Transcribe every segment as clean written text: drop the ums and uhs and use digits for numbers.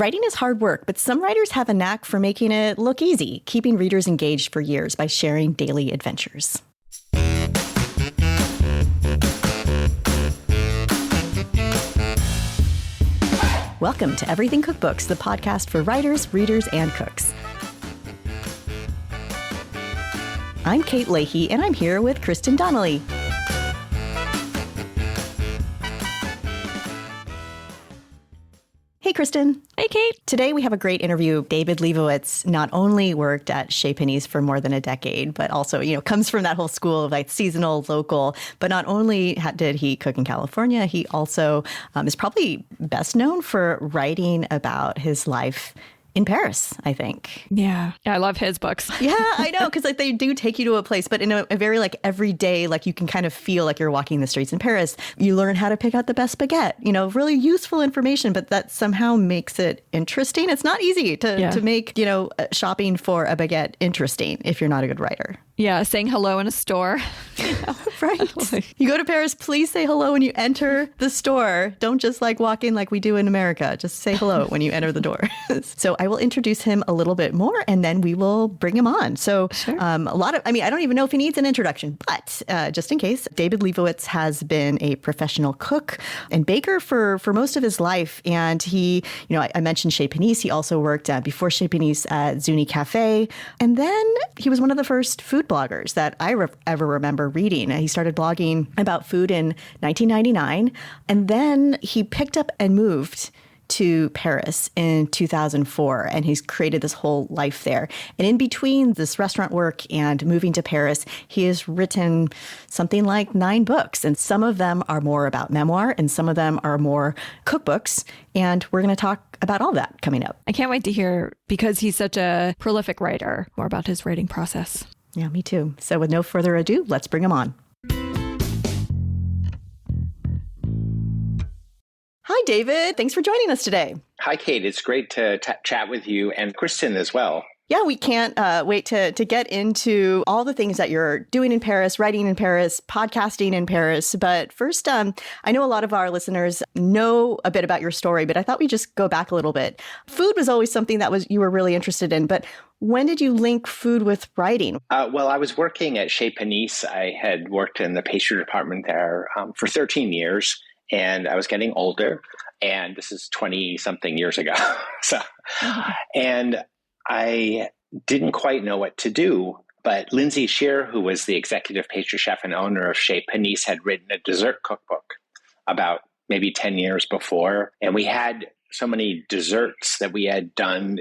Writing is hard work, but some writers have a knack for making it look easy, keeping readers engaged for years by sharing daily adventures. Welcome to Everything Cookbooks, the podcast for writers, readers, and cooks. I'm Kate Leahy, and I'm here with Kristin Donnelly. Hey, Kristin. Hey, Kate. Today we have a great interview. David Lebovitz not only worked at Chez Panisse for more than a decade, but also, comes from that whole school of like seasonal, local. But not only did he cook in California, he also is probably best known for writing about his life in Paris, I think. Yeah, I love his books. Yeah, I know, because like they do take you to a place, but in a very like everyday, like you can kind of feel like you're walking the streets in Paris. You learn how to pick out the best baguette, really useful information, but that somehow makes it interesting. It's not easy to make, shopping for a baguette interesting if you're not a good writer. Yeah, saying hello in a store. Right. You go to Paris, please say hello when you enter the store. Don't just like walk in like we do in America. Just say hello when you enter the door. So I will introduce him a little bit more and then we will bring him on. So sure. I don't even know if he needs an introduction, but just in case, David Lebovitz has been a professional cook and baker for most of his life. And he, I mentioned Chez Panisse. He also worked before Chez Panisse at Zuni Cafe. And then he was one of the first food bloggers that I ever remember reading. He started blogging about food in 1999, and then he picked up and moved to Paris in 2004, and he's created this whole life there. And in between this restaurant work and moving to Paris, he has written something like 9 books, and some of them are more about memoir, and some of them are more cookbooks. And we're going to talk about all that coming up. I can't wait to hear, because he's such a prolific writer, more about his writing process. Yeah, me too. So with no further ado, let's bring him on. Hi, David. Thanks for joining us today. Hi, Kate. It's great to chat with you and Kristin as well. Yeah, we can't wait to get into all the things that you're doing in Paris, writing in Paris, podcasting in Paris. But first, I know a lot of our listeners know a bit about your story, but I thought we'd just go back a little bit. Food was always something that you were really interested in, but when did you link food with writing? Well, I was working at Chez Panisse. I had worked in the pastry department there for 13 years, and I was getting older. And this is 20-something years ago. And I didn't quite know what to do, but Lindsay Shear, who was the executive pastry chef and owner of Chez Panisse, had written a dessert cookbook about maybe 10 years before. And we had so many desserts that we had done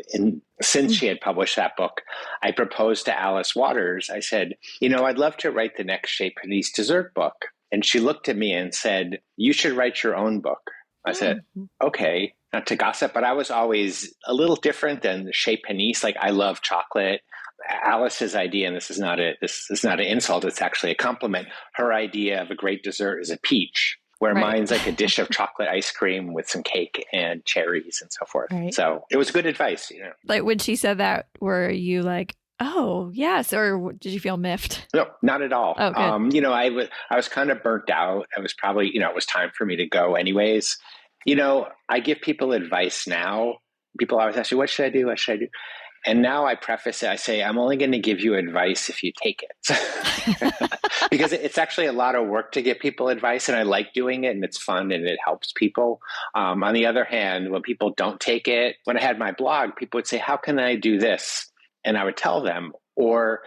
since she had published that book. I proposed to Alice Waters. I said, I'd love to write the next Chez Panisse dessert book. And she looked at me and said, you should write your own book. I said, okay, not to gossip, but I was always a little different than Chez Panisse. Like, I love chocolate. Alice's idea, and this is not an insult, it's actually a compliment. Her idea of a great dessert is a peach, where right. Mine's like a dish of chocolate ice cream with some cake and cherries and so forth. Right. So it was good advice, Like when she said that, were you like, oh, yes, or did you feel miffed? No, not at all. Oh, good. I was kind of burnt out. I was probably, it was time for me to go anyways. I give people advice now. People always ask me, what should I do? What should I do? And now I preface it. I say, I'm only going to give you advice if you take it. Because it's actually a lot of work to give people advice, and I like doing it, and it's fun, and it helps people. On the other hand, when people don't take it, when I had my blog, people would say, how can I do this? And I would tell them. Or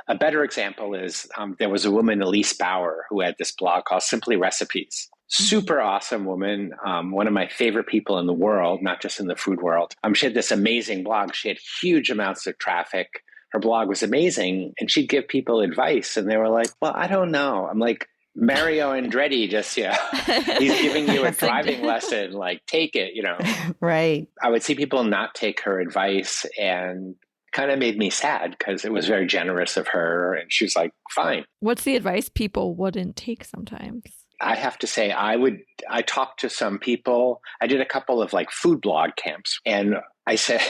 a better example is there was a woman, Elise Bauer, who had this blog called Simply Recipes. Super awesome woman, one of my favorite people in the world, not just in the food world. She had this amazing blog. She had huge amounts of traffic. Her blog was amazing, and she'd give people advice, and they were like, well, I don't know. I'm like, Mario Andretti just, he's giving you a driving lesson, like, take it, Right. I would see people not take her advice, and kind of made me sad because it was very generous of her, and she was like, fine. What's the advice people wouldn't take sometimes? I have to say, I talked to some people. I did a couple of like food blog camps, and I said,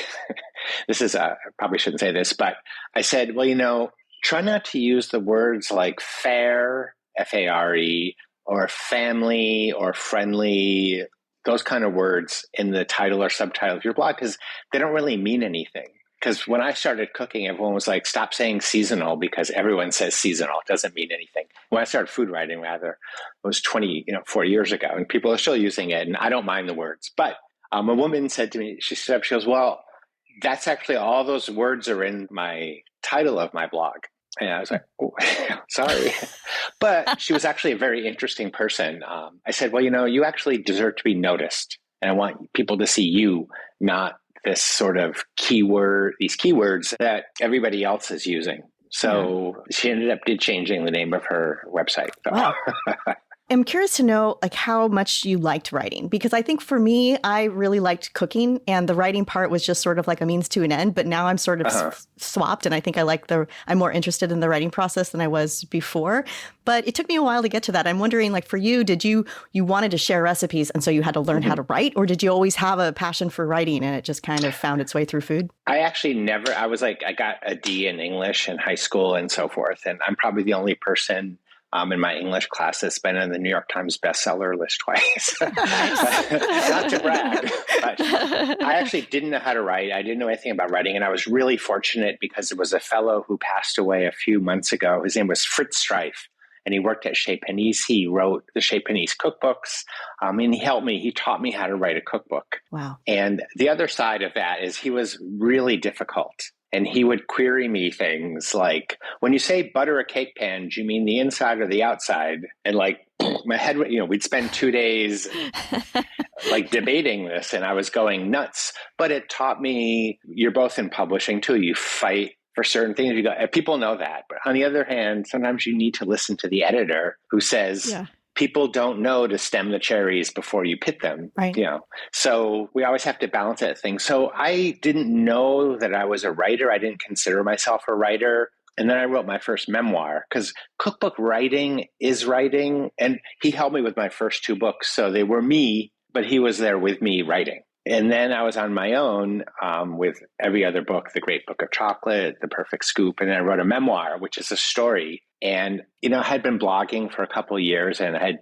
I probably shouldn't say this, but I said, well, try not to use the words like fair, F-A-R-E, or family or friendly those kind of words in the title or subtitle of your blog because they don't really mean anything. Because when I started cooking, everyone was like, stop saying seasonal because everyone says seasonal. It doesn't mean anything. When I started food writing, rather, it was 4 years ago, and people are still using it, and I don't mind the words. But a woman said to me, she stood up, she goes, well, that's actually all those words are in my title of my blog. And I was like, oh, sorry. But she was actually a very interesting person. I said, well, you actually deserve to be noticed. And I want people to see you, not this sort of these keywords that everybody else is using. So she ended up changing the name of her website. Wow. I'm curious to know how much you liked writing, because I think for me, I really liked cooking and the writing part was just sort of like a means to an end. But now I'm sort of swapped, and I think I'm more interested in the writing process than I was before. But it took me a while to get to that. I'm wondering, for you, did you wanted to share recipes and so you had to learn how to write, or did you always have a passion for writing and it just kind of found its way through food? I actually I got a D in English in high school and so forth. And I'm probably the only person in my English class that's been on the New York Times bestseller list twice. Not to brag, but I actually didn't know how to write. I didn't know anything about writing. And I was really fortunate because there was a fellow who passed away a few months ago. His name was Fritz Streif, and he worked at Chez Panisse. He wrote the Chez Panisse cookbooks, and he helped me. He taught me how to write a cookbook. Wow. And the other side of that is he was really difficult. And he would query me things like, when you say butter a cake pan, do you mean the inside or the outside? And my head, we'd spend 2 days debating this, and I was going nuts. But it taught me, you're both in publishing too. You fight for certain things. People know that. But on the other hand, sometimes you need to listen to the editor who says, people don't know to stem the cherries before you pit them, right? So we always have to balance that thing. So I didn't know that I was a writer. I didn't consider myself a writer. And then I wrote my first memoir because cookbook writing is writing. And he helped me with my first 2 books. So they were me, but he was there with me writing. And then I was on my own with every other book, The Great Book of Chocolate, The Perfect Scoop. And then I wrote a memoir, which is a story. And, I had been blogging for a couple of years and I had,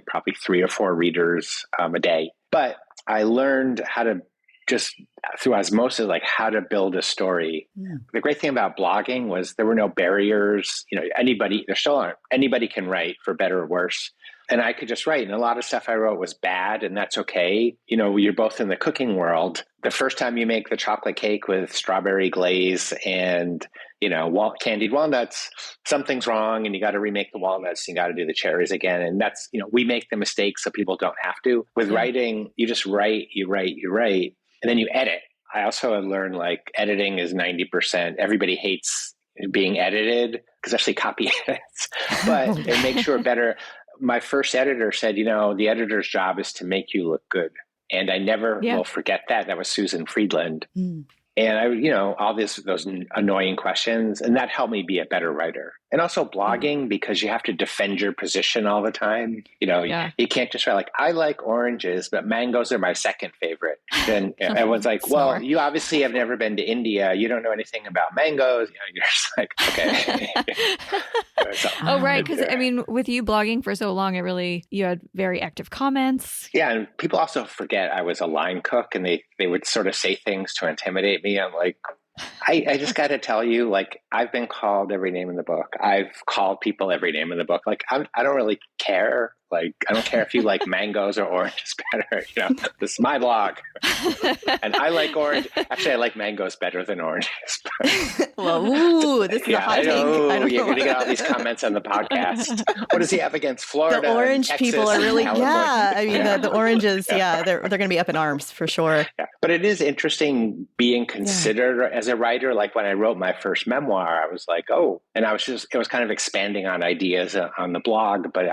probably 3 or 4 readers a day. But I learned how to just through osmosis, how to build a story. Yeah. The great thing about blogging was there were no barriers. There still aren't. Anybody can write, for better or worse. And I could just write. And a lot of stuff I wrote was bad, and that's okay. You're both in the cooking world. The first time you make the chocolate cake with strawberry glaze and, candied walnuts, something's wrong, and you got to remake the walnuts, and you got to do the cherries again. And that's, we make the mistakes so people don't have to. With writing, you just write, you write, and then you edit. I also learned editing is 90%. Everybody hates being edited, especially copy edits, but it makes you better. My first editor said, the editor's job is to make you look good. And I never will forget that. That was Susan Friedland. Mm. And all those annoying questions, and that helped me be a better writer. And also blogging, because you have to defend your position all the time. You can't just write I like oranges, but mangoes are my second favorite. Then everyone's like, well, you obviously have never been to India. You don't know anything about mangoes. You're just okay. Oh, right. Because with you blogging for so long, you had very active comments. Yeah. And people also forget I was a line cook, and they would sort of say things to intimidate me. I'm like, I just got to tell you, I've been called every name in the book. I've called people every name in the book. I don't really care. I don't care if you like mangoes or oranges better. This is my blog. And I like orange. Actually, I like mangoes better than oranges. Well, ooh, this is a hot take. You're going to get all these comments on the podcast. What does he have against Florida? The orange Texas, people are really, the oranges, they're going to be up in arms for sure. Yeah. But it is interesting being considered as a writer. When I wrote my first memoir, I was like, oh, and it was kind of expanding on ideas on the blog, but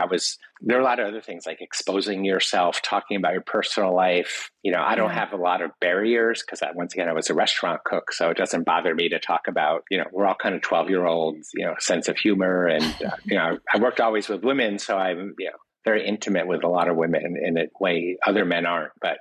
there are a lot of other things like exposing yourself, talking about your personal life. I don't have a lot of barriers because once again, I was a restaurant cook. So it doesn't bother me to talk about, we're all kind of 12-year-olds, sense of humor. And, I worked always with women. So I'm, very intimate with a lot of women in a way other men aren't. But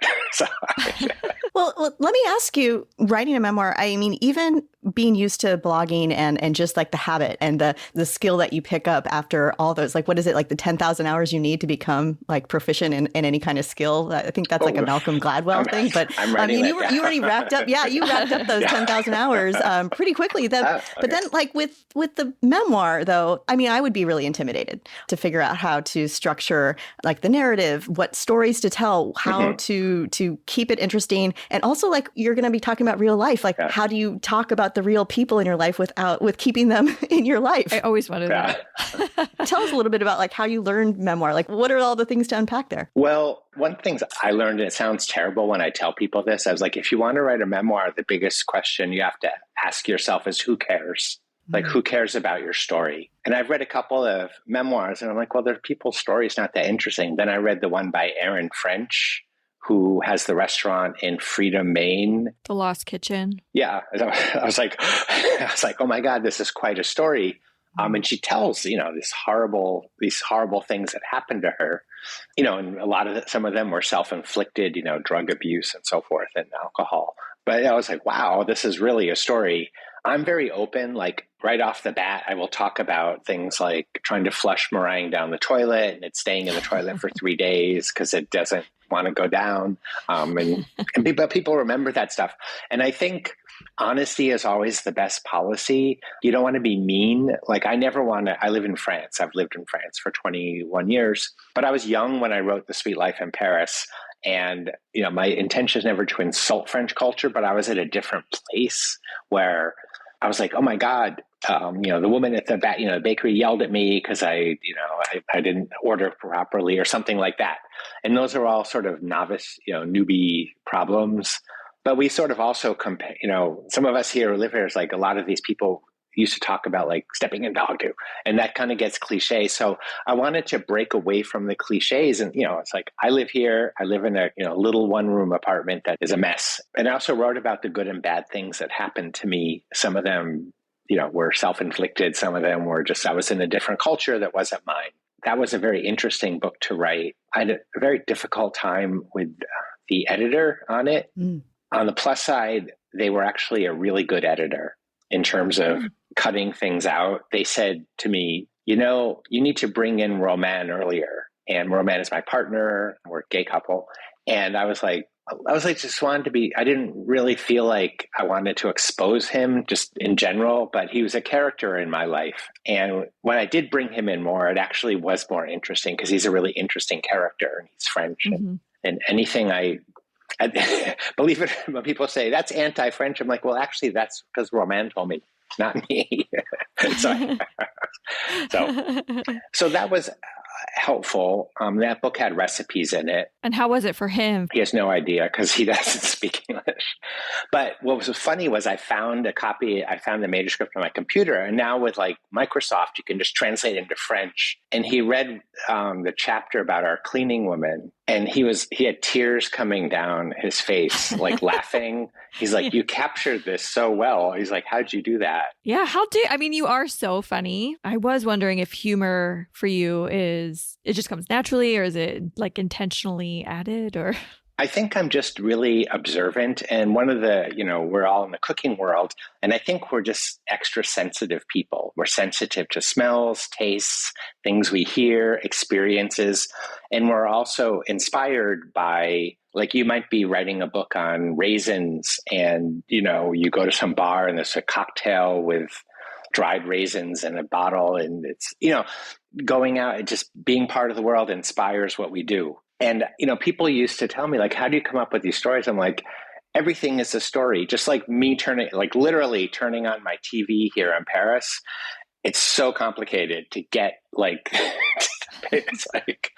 well, let me ask you, writing a memoir, even being used to blogging and just like the habit and the skill that you pick up after all those, like, what is it, like the 10,000 hours you need to become like proficient in any kind of skill? I think that's like a Malcolm Gladwell thing, but I mean, you already wrapped up. Yeah, you wrapped up those 10,000 hours pretty quickly. But then like with the memoir though, I mean, I would be really intimidated to figure out how to structure like the narrative, what stories to tell, how to keep it interesting. And also like you're going to be talking about real life. Like how do you talk about the real people in your life with keeping them in your life? I always wanted that. Tell us a little bit about like how you learned memoir. Like what are all the things to unpack there? Well, one thing I learned, and it sounds terrible when I tell people this, I was like, if you want to write a memoir, the biggest question you have to ask yourself is who cares? Like, who cares about your story? And I've read a couple of memoirs and I'm like, well, their people's stories not that interesting. Then I read the one by Erin French, who has the restaurant in Freedom, Maine. The Lost Kitchen. Yeah. I was like, oh my God, this is quite a story. And she tells, these horrible things that happened to her, and some of them were self-inflicted, drug abuse and so forth and alcohol. But I was like, wow, this is really a story. I'm very open, like right off the bat, I will talk about things like trying to flush meringue down the toilet and it's staying in the toilet for 3 days because it doesn't want to go down. And people remember that stuff. And I think honesty is always the best policy. You don't want to be mean. Like I live in France. I've lived in France for 21 years, but I was young when I wrote The Sweet Life in Paris. And, my intention is never to insult French culture, but I was at a different place where I was like, oh my God, the woman at the bakery yelled at me because I didn't order properly or something like that. And those are all sort of novice, newbie problems. But we sort of also compare, some of us here who live here is like a lot of these people used to talk about like stepping in dog poo, and that kind of gets cliche. So I wanted to break away from the cliches, and it's like I live here. I live in a little one-room apartment that is a mess. And I also wrote about the good and bad things that happened to me. Some of them, were self-inflicted. Some of them were just I was in a different culture that wasn't mine. That was a very interesting book to write. I had a very difficult time with the editor on it. On the plus side, they were actually a really good editor in terms of cutting things out. They said to me, you need to bring in Roman earlier. And Roman is my partner. We're a gay couple. And I was like, I didn't really feel like I wanted to expose him just in general, but he was a character in my life. And when I did bring him in more, it actually was more interesting because he's a really interesting character and he's French. And anything I believe it when people say that's anti-French, I'm like, well, actually, that's because Roman told me, not me. So that was helpful. That book had recipes in it. And how was it for him? He has no idea because he doesn't speak English. But what was funny was I found the manuscript on my computer. And now with like Microsoft, you can just translate into French. And he read the chapter about our cleaning woman. And he had tears coming down his face, like laughing. He's like, you captured this so well. He's like, how'd you do that? Yeah. You are so funny. I was wondering if humor for you it just comes naturally, or is it like intentionally added, or? I think I'm just really observant. And one of the, we're all in the cooking world. And I think we're just extra sensitive people. We're sensitive to smells, tastes, things we hear, experiences. And we're also inspired by, like, you might be writing a book on raisins and, you go to some bar and there's a cocktail with dried raisins in a bottle. And it's, going out and just being part of the world inspires what we do. And, people used to tell me, like, how do you come up with these stories? I'm like, everything is a story. Just like me literally turning on my TV here in Paris. It's so complicated to get it's like,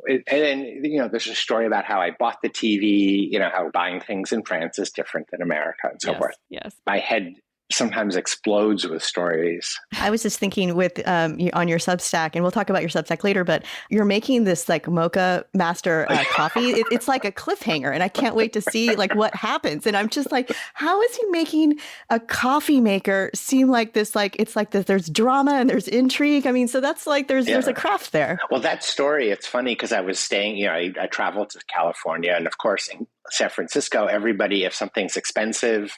and then, there's a story about how I bought the TV, how buying things in France is different than America and so forth. Yes. My head sometimes explodes with stories. I was just thinking with on your Substack, and we'll talk about your Substack later, but you're making this like mocha master coffee. It's like a cliffhanger, and I can't wait to see like what happens. And I'm just like, how is he making a coffee maker seem like this? Like it's like this, there's drama and there's intrigue. I mean, so that's like there's a craft there. Well, that story, it's funny because I was staying. I traveled to California, and of course in San Francisco, everybody, if something's expensive,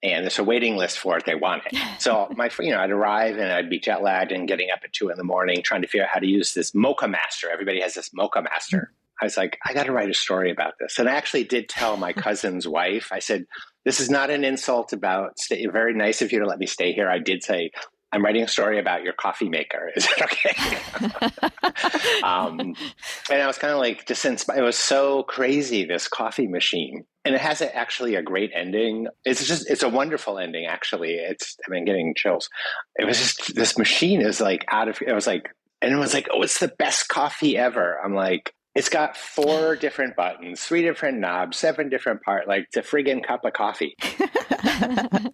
And there's a waiting list for it. They want it. So I'd arrive and I'd be jet lagged and getting up at 2 a.m. trying to figure out how to use this Mocha Master. Everybody has this Mocha Master. I was like, I got to write a story about this. And I actually did tell my cousin's wife, I said, this is not an insult about very nice of you to let me stay here. I did say, I'm writing a story about your coffee maker. Is it okay? And I was kind of like, just inspired. It was so crazy, this coffee machine. And it has actually a great ending. It's a wonderful ending, actually. Getting chills. It was just, this machine is like it was like, oh, it's the best coffee ever. I'm like, it's got 4 different buttons, 3 different knobs, 7 different parts, like it's a friggin' cup of coffee.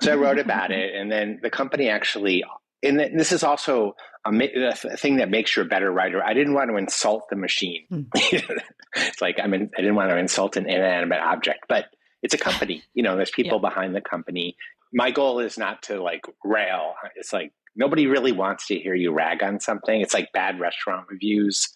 So I wrote about it. And then the company actually, and this is also a thing that makes you a better writer. I didn't want to insult the machine. It's like, I didn't want to insult an inanimate object, but it's a company. There's people behind the company. My goal is not to like rail. It's like, nobody really wants to hear you rag on something. It's like bad restaurant reviews.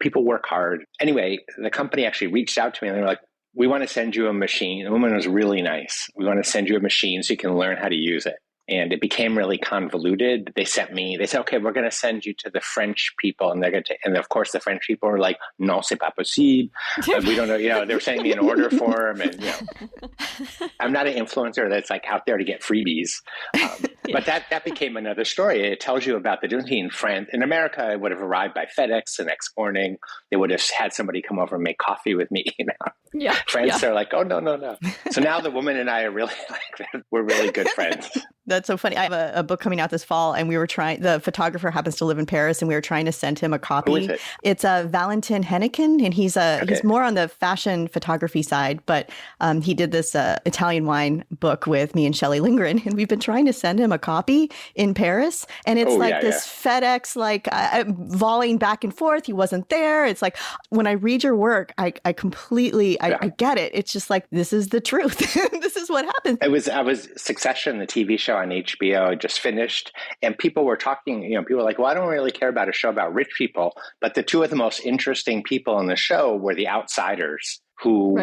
People work hard. Anyway, the company actually reached out to me and they were like, we want to send you a machine. The woman was really nice. We want to send you a machine so you can learn how to use it. And it became really convoluted. They said, okay, we're going to send you to the French people. And and of course the French people were like, non, c'est pas possible. We don't know, they were sending me an order form. And, I'm not an influencer that's like out there to get freebies. But that became another story. It tells you about the difference in France. In America, it would have arrived by FedEx the next morning. They would have had somebody come over and make coffee with me. France, they're like, oh, no. So now the woman and I are really we're really good friends. That's so funny. I have a book coming out this fall, and the photographer happens to live in Paris, and we were trying to send him a copy. Who is it? It's Valentin Hennequin, and he's more on the fashion photography side, but he did this Italian wine book with me and Shelley Lindgren, and we've been trying to send him a copy in Paris, and it's FedEx, volleying back and forth. He wasn't there. It's like, when I read your work, I completely, I get it. It's just like, this is the truth. This is what happens. I was Succession, the TV show on HBO, just finished, and people were talking, people were like, well, I don't really care about a show about rich people, but the 2 of the most interesting people in the show were the outsiders who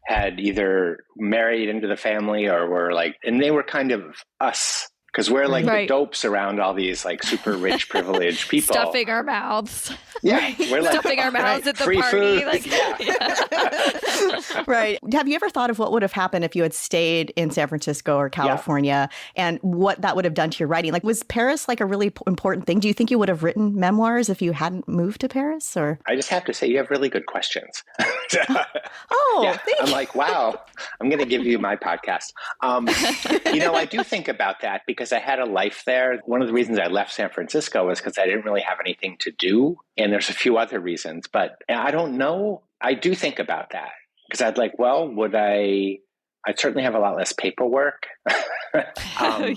had either married into the family or were like, and they were kind of us. Because we're like the dopes around all these like super rich, privileged people. Stuffing our mouths. Yeah. We're like, stuffing our mouths at the free party. Food. Right. Have you ever thought of what would have happened if you had stayed in San Francisco or California and what that would have done to your writing? Like, was Paris like a really important thing? Do you think you would have written memoirs if you hadn't moved to Paris? Or I just have to say, you have really good questions. Thank you. I'm like, wow, I'm going to give you my podcast. I do think about that because I had a life there. One of the reasons I left San Francisco was because I didn't really have anything to do. And there's a few other reasons, but I don't know. I do think about that because I'd like, well, I'd certainly have a lot less paperwork.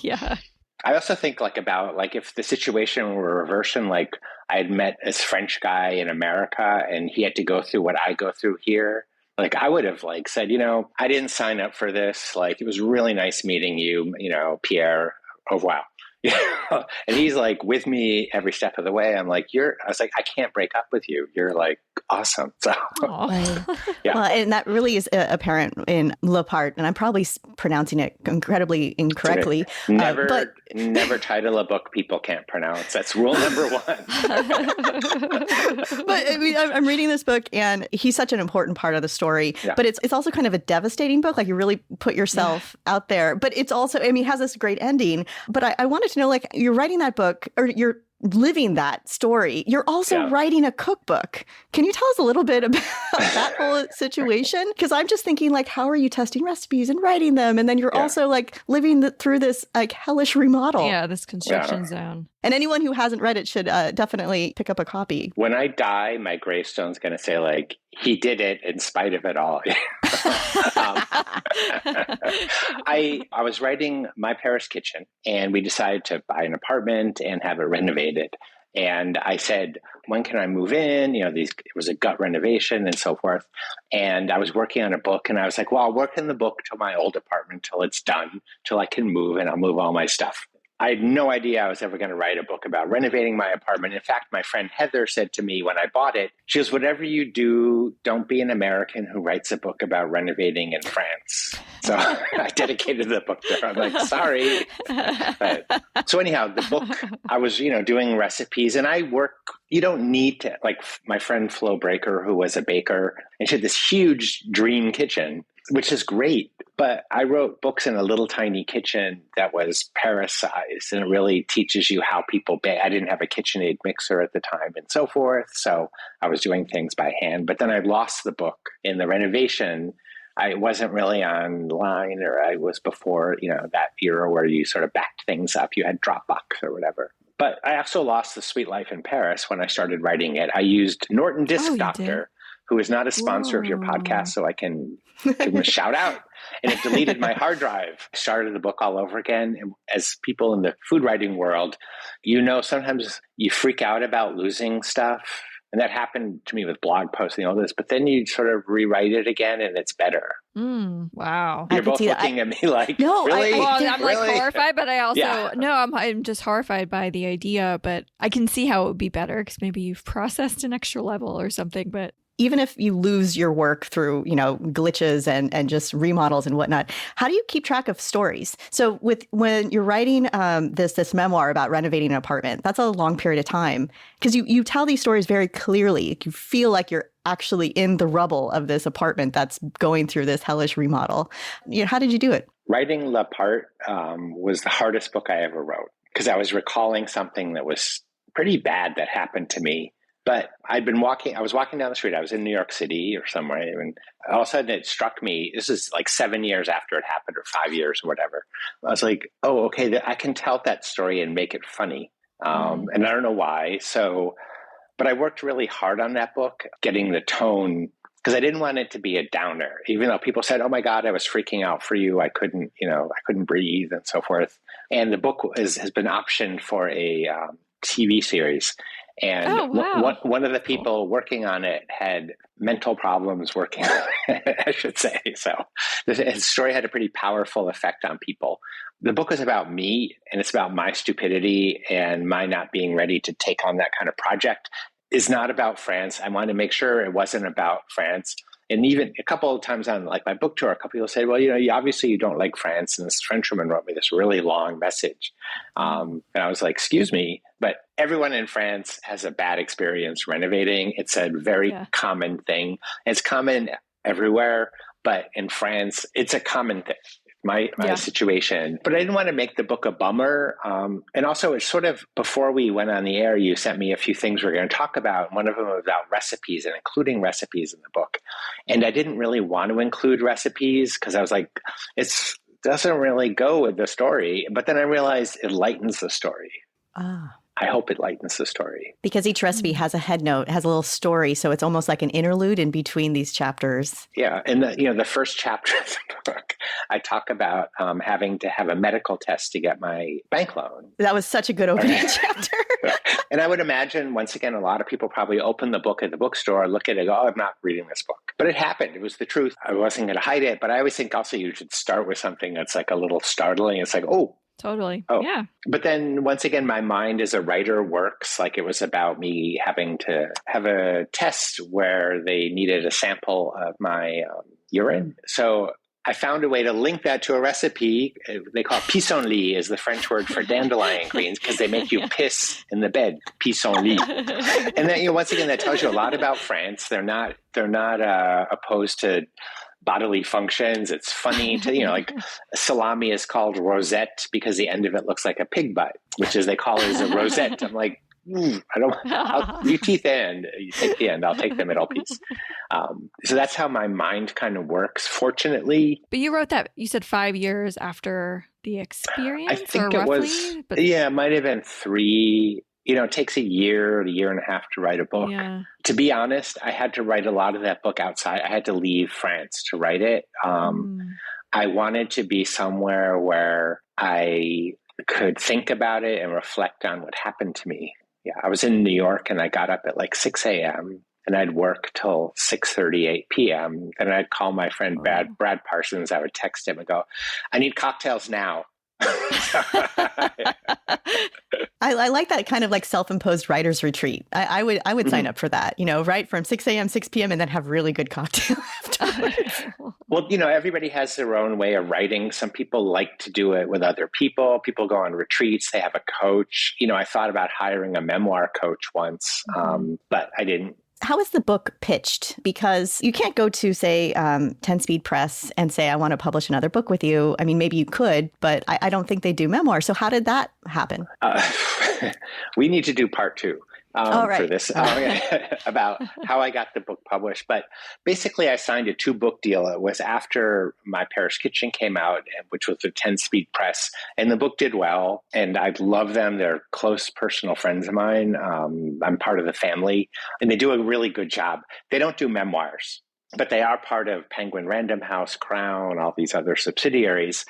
Yeah. I also think about if the situation were reversed and like I had met this French guy in America and he had to go through what I go through here, like I would have said, I didn't sign up for this. Like, it was really nice meeting you, Pierre. Oh, wow. And he's like with me every step of the way. I was like, I can't break up with you. You're like awesome. So, yeah. Well, and that really is apparent in Le Part, and I'm probably pronouncing it incredibly incorrectly. Never title a book people can't pronounce. That's rule number 1. But I'm reading this book, and he's such an important part of the story. Yeah. But it's also kind of a devastating book. Like, you really put yourself out there. But it's also, it has this great ending. But I wanted to know, like, you're writing that book, or you're living that story. You're also writing a cookbook. Can you tell us a little bit about that whole situation? Because I'm just thinking, like, how are you testing recipes and writing them? And then you're also like living through this like hellish remodel. Yeah, this construction zone. And anyone who hasn't read it should definitely pick up a copy. When I die, my gravestone's going to say, like, he did it in spite of it all. I was writing My Paris Kitchen, and we decided to buy an apartment and have it renovated. And I said, when can I move in? It was a gut renovation and so forth. And I was working on a book, and I was like, well, I'll work in the book till my old apartment till it's done, till I can move, and I'll move all my stuff. I had no idea I was ever going to write a book about renovating my apartment. In fact, my friend Heather said to me when I bought it, she goes, whatever you do, don't be an American who writes a book about renovating in France. So I dedicated the book to her. I'm like, sorry. So anyhow, the book, I was, doing recipes, and I work, you don't need to, like my friend Flo Breaker, who was a baker, and she had this huge dream kitchen, which is great. But I wrote books in a little tiny kitchen that was Paris sized, and it really teaches you how people bake. I didn't have a KitchenAid mixer at the time and so forth. So I was doing things by hand. But then I lost the book in the renovation. I wasn't really online, or I was before, that era where you sort of backed things up. You had Dropbox or whatever. But I also lost The Sweet Life in Paris when I started writing it. I used Norton Disc Doctor, who is not a sponsor of your podcast, so I can give them a shout out. And it deleted my hard drive. I started the book all over again. And as people in the food writing world, sometimes you freak out about losing stuff. And that happened to me with blog posts and all this. But then you sort of rewrite it again, and it's better. Wow. You're both looking at me like, no, really? I'm like horrified, but I also, I'm just horrified by the idea. But I can see how it would be better because maybe you've processed an extra level or something. But even if you lose your work through, glitches and just remodels and whatnot, how do you keep track of stories? So when you're writing this memoir about renovating an apartment, that's a long period of time because you tell these stories very clearly. You feel like you're actually in the rubble of this apartment that's going through this hellish remodel. How did you do it? Writing La Part was the hardest book I ever wrote because I was recalling something that was pretty bad that happened to me. But I was walking down the street. I was in New York City or somewhere. And all of a sudden it struck me, this is like 7 years after it happened or 5 years or whatever. I was like, oh, okay, I can tell that story and make it funny. And I don't know why. But I worked really hard on that book, getting the tone, because I didn't want it to be a downer, even though people said, oh my God, I was freaking out for you. I couldn't breathe and so forth. And the book has been optioned for a TV series. And one of the people working on it had mental problems working on it, I should say. So the story had a pretty powerful effect on people. The book is about me, and it's about my stupidity and my not being ready to take on that kind of project. It's not about France. I wanted to make sure it wasn't about France. And even a couple of times on like my book tour, a couple people said, well, obviously you don't like France. And this Frenchwoman wrote me this really long message. And I was like, excuse me, but everyone in France has a bad experience renovating. It's a very common thing. It's common everywhere, but in France, it's a common thing. My situation. But I didn't want to make the book a bummer. And also it's sort of, before we went on the air, you sent me a few things we're going to talk about. One of them was about recipes and including recipes in the book. And I didn't really want to include recipes because I was like, it doesn't really go with the story. But then I realized it lightens the story. I hope it lightens the story. Because each recipe has a head note, has a little story. So it's almost like an interlude in between these chapters. Yeah. And the first chapter of the book, I talk about having to have a medical test to get my bank loan. That was such a good opening chapter. And I would imagine, once again, a lot of people probably open the book at the bookstore, look at it, go, oh, I'm not reading this book. But it happened. It was the truth. I wasn't going to hide it. But I always think also you should start with something that's like a little startling. It's like, oh. Totally. Oh. Yeah. But then once again, my mind as a writer works like it was about me having to have a test where they needed a sample of my urine. So I found a way to link that to a recipe. They call it pissenlit, is the French word for dandelion greens, because they make you piss in the bed. Pissenlit. And then, once again, that tells you a lot about France. They're not opposed to bodily functions. It's funny to, like salami is called rosette because the end of it looks like a pig butt, which is they call it as a rosette. I'm like, you teeth end, you take the end, I'll take the middle piece. So that's how my mind kind of works, fortunately. But you wrote that, you said 5 years after the experience? I think or it roughly? was, it might have been 3. It takes a year and a half to write a book. Yeah. To be honest, I had to write a lot of that book outside. I had to leave France to write it. I wanted to be somewhere where I could think about it and reflect on what happened to me. Yeah, I was in New York and I got up at like 6 a.m. and I'd work till 6:38 p.m. And I'd call my friend Brad Parsons. I would text him and go, I need cocktails now. I like that kind of like self-imposed writer's retreat. I would sign up for that, right from 6 a.m., 6 p.m. and then have really good cocktail afterwards. Well, everybody has their own way of writing. Some people like to do it with other people. People go on retreats. They have a coach. I thought about hiring a memoir coach once, but I didn't. How is the book pitched? Because you can't go to, say, 10 Speed Press and say, I want to publish another book with you. I mean, maybe you could, but I don't think they do memoirs. So how did that happen? We need to do part 2. For this about how I got the book published. But basically, I signed a 2-book deal. It was after My Paris Kitchen came out, which was the 10 Speed Press. And the book did well. And I love them. They're close personal friends of mine. I'm part of the family. And they do a really good job. They don't do memoirs, but they are part of Penguin Random House, Crown, all these other subsidiaries.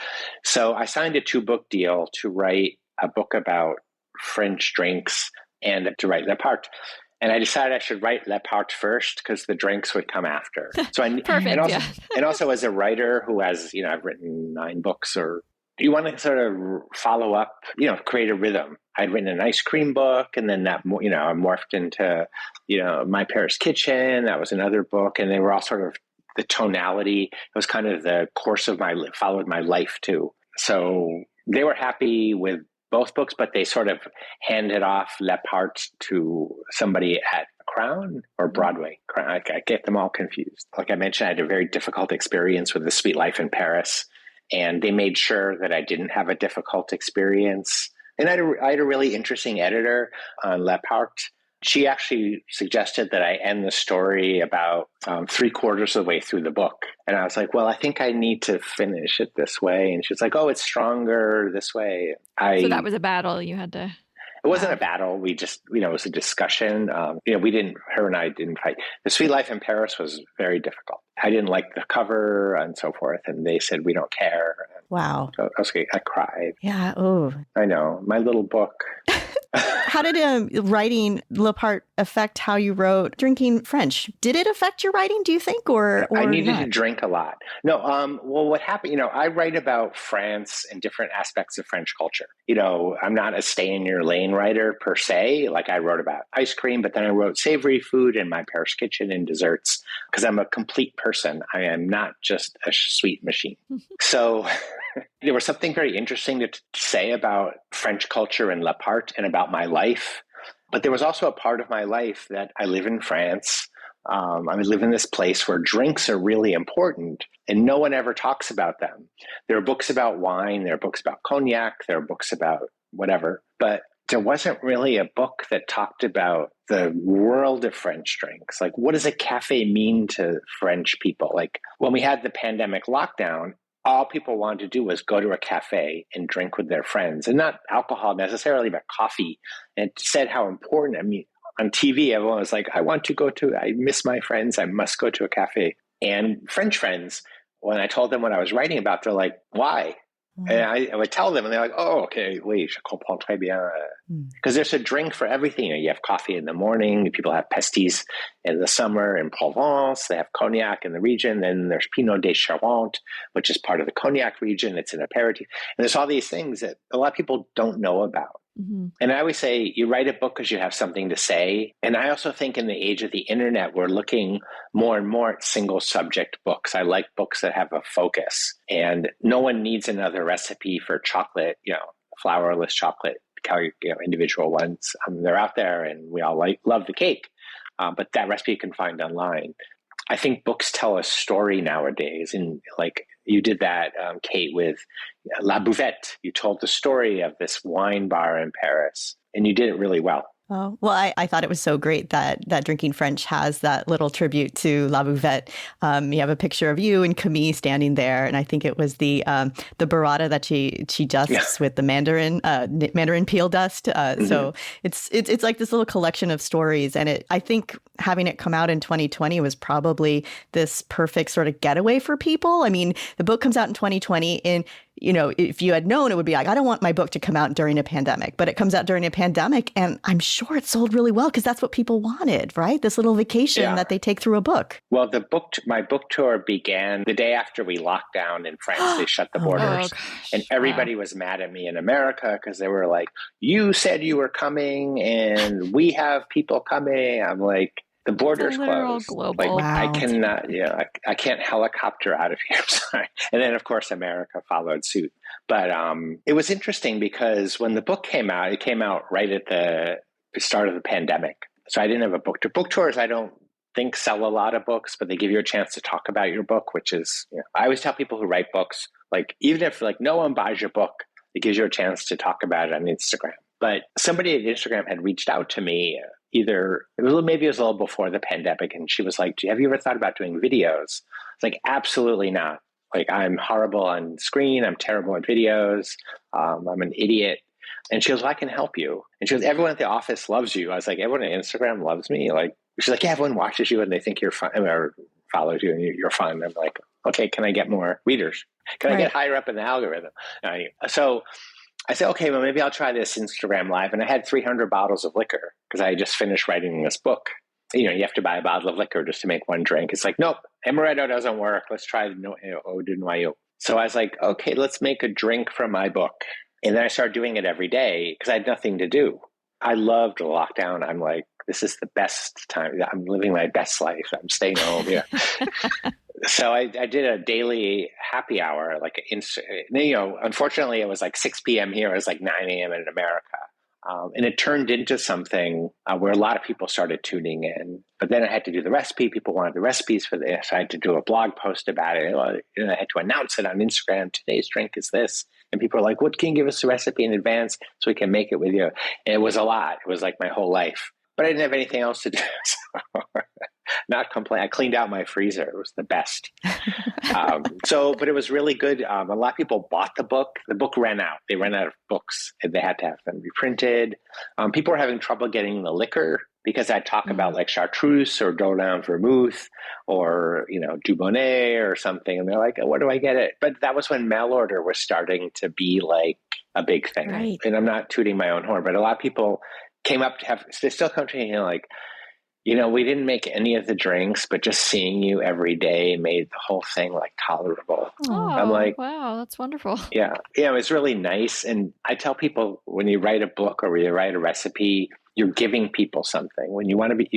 So I signed a 2-book deal to write a book about French drinks and to write Le Part. And I decided I should write Le Part first because the drinks would come after. So Perfect, and also as a writer who has, I've written 9 books, or you want to sort of follow up, create a rhythm. I'd written an ice cream book, and then that, I morphed into, My Paris Kitchen. That was another book. And they were all sort of the tonality. It was kind of the course of followed my life too. So they were happy with both books, but they sort of handed off Le Part to somebody at Crown or Broadway. I get them all confused. Like I mentioned, I had a very difficult experience with The Sweet Life in Paris, and they made sure that I didn't have a difficult experience. And I had a really interesting editor on Le Part. She actually suggested that I end the story about 3/4 of the way through the book. And I was like, well, I think I need to finish it this way. And she was like, oh, it's stronger this way. So that was a battle you had to... It wasn't a battle. We just, it was a discussion. Her and I didn't fight. The Sweet Life in Paris was very difficult. I didn't like the cover and so forth. And they said, we don't care. Wow. So I cried. Yeah. Oh, I know. My little book. How did writing Le Part affect how you wrote Drinking French? Did it affect your writing, do you think, or I needed not? to drink a lot. No, well, what happened, I write about France and different aspects of French culture. I'm not a stay-in-your-lane writer per se. Like I wrote about ice cream, but then I wrote savory food and My Paris Kitchen and desserts because I'm a complete person. I am not just a sweet machine. So... there was something very interesting to say about French culture and Le Part and about my life. But there was also a part of my life that I live in France. I live in this place where drinks are really important and no one ever talks about them. There are books about wine. There are books about cognac. There are books about whatever. But there wasn't really a book that talked about the world of French drinks. Like, what does a cafe mean to French people? Like when we had the pandemic lockdown, all people wanted to do was go to a cafe and drink with their friends, and not alcohol necessarily, but coffee. And it said how important, on TV, everyone was like, I miss my friends. I must go to a cafe. And French friends, when I told them what I was writing about, they're like, why? And I would tell them, and they're like, oh, okay, oui, je comprends très bien. Because there's a drink for everything. You have coffee in the morning. People have pastis in the summer in Provence. They have cognac in the region. Then there's Pinot de Charente, which is part of the cognac region. It's an aperitif. And there's all these things that a lot of people don't know about. Mm-hmm. And I always say you write a book because you have something to say. And I also think in the age of the internet, we're looking more and more at single subject books. I like books that have a focus. And no one needs another recipe for chocolate, flourless chocolate, individual ones. They're out there and we all love the cake. But that recipe you can find online. I think books tell a story nowadays. And like you did that, Kate, with La Bouvette. You told the story of this wine bar in Paris, and you did it really well. Oh, well, I thought it was so great that Drinking French has that little tribute to La Bouvette. You have a picture of you and Camille standing there, and I think it was the burrata that she dusts with the mandarin peel dust. So it's like this little collection of stories, and I think having it come out in 2020 was probably this perfect sort of getaway for people. I mean, the book comes out in 2020, and if you had known, it would be like, I don't want my book to come out during a pandemic, but it comes out during a pandemic. And I'm sure it sold really well because that's what people wanted, right? This little vacation that they take through a book. Well, my book tour began the day after we locked down in France. They shut the borders. And everybody was mad at me in America because they were like, you said you were coming and we have people coming. I'm like, the border's closed. Global. Like, Wow. I cannot, I can't helicopter out of here. I'm sorry. And then, of course, America followed suit. But it was interesting because when the book came out, it came out right at the start of the pandemic. So I didn't have a book tour. Book tours, I don't think sell a lot of books, but they give you a chance to talk about your book, which is, I always tell people who write books, like, even if like no one buys your book, it gives you a chance to talk about it on Instagram. But somebody at Instagram had reached out to me maybe it was a little before the pandemic. And she was like, have you ever thought about doing videos? It's like, absolutely not. Like, I'm horrible on screen. I'm terrible at videos. I'm an idiot. And she goes, well, I can help you. And she goes, everyone at the office loves you. I was like, everyone on Instagram loves me. Like, she's like, yeah, everyone watches you and they think you're fun or follows you and you're fun. I'm like, okay, can I get more readers? Can I get higher up in the algorithm? So I said, okay, well, maybe I'll try this Instagram Live. And I had 300 bottles of liquor because I just finished writing this book. You have to buy a bottle of liquor just to make one drink. It's like, nope, amaretto doesn't work. Let's try eau de noyeau. So I was like, okay, let's make a drink from my book. And then I started doing it every day because I had nothing to do. I loved the lockdown. I'm like, this is the best time. I'm living my best life. I'm staying home. So I did a daily happy hour, unfortunately it was like 6 p.m. here. It was like 9 a.m. in America. And it turned into something where a lot of people started tuning in. But then I had to do the recipe. People wanted the recipes for this. I had to do a blog post about it. I had to announce it on Instagram. Today's drink is this. And people were like, what, can you give us the recipe in advance so we can make it with you? And it was a lot. It was like my whole life. But I didn't have anything else to do. So not complain. I cleaned out my freezer. It was the best. But it was really good. A lot of people bought the book. The book ran out. They ran out of books and they had to have them reprinted. People were having trouble getting the liquor because I talk about like chartreuse or Dordogne vermouth or, Dubonnet or something. And they're like, where do I get it? But that was when mail order was starting to be like a big thing. Right. And I'm not tooting my own horn, but a lot of people came up they still come to me like, we didn't make any of the drinks, but just seeing you every day made the whole thing like tolerable. Oh, I'm like, wow, that's wonderful. Yeah, it was really nice. And I tell people when you write a book or when you write a recipe, you're giving people something. When you want to be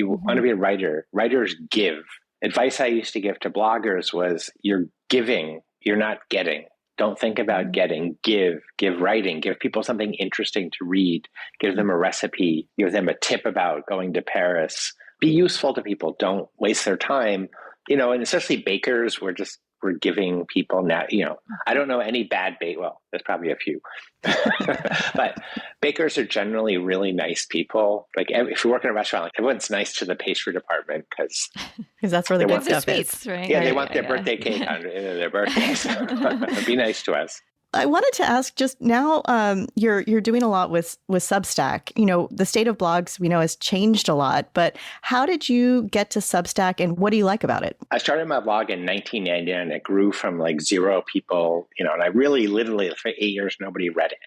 a writer, writers give. Advice I used to give to bloggers was you're giving, you're not getting. Don't think about getting, give writing, give people something interesting to read, give them a recipe, give them a tip about going to Paris. Be useful to people. Don't waste their time, and especially bakers, we're giving people now, I don't know any bad well, there's probably a few, but bakers are generally really nice people. Like if you work in a restaurant, like everyone's nice to the pastry department because that's where the good stuff sweets, is. Right? Yeah, they want their birthday cake on their birthday. So be nice to us. I wanted to ask just now, you're doing a lot with Substack. The state of blogs we know has changed a lot, but how did you get to Substack and what do you like about it? I started my blog in 1990 and it grew from like 0 people, and I really literally for 8 years, nobody read it.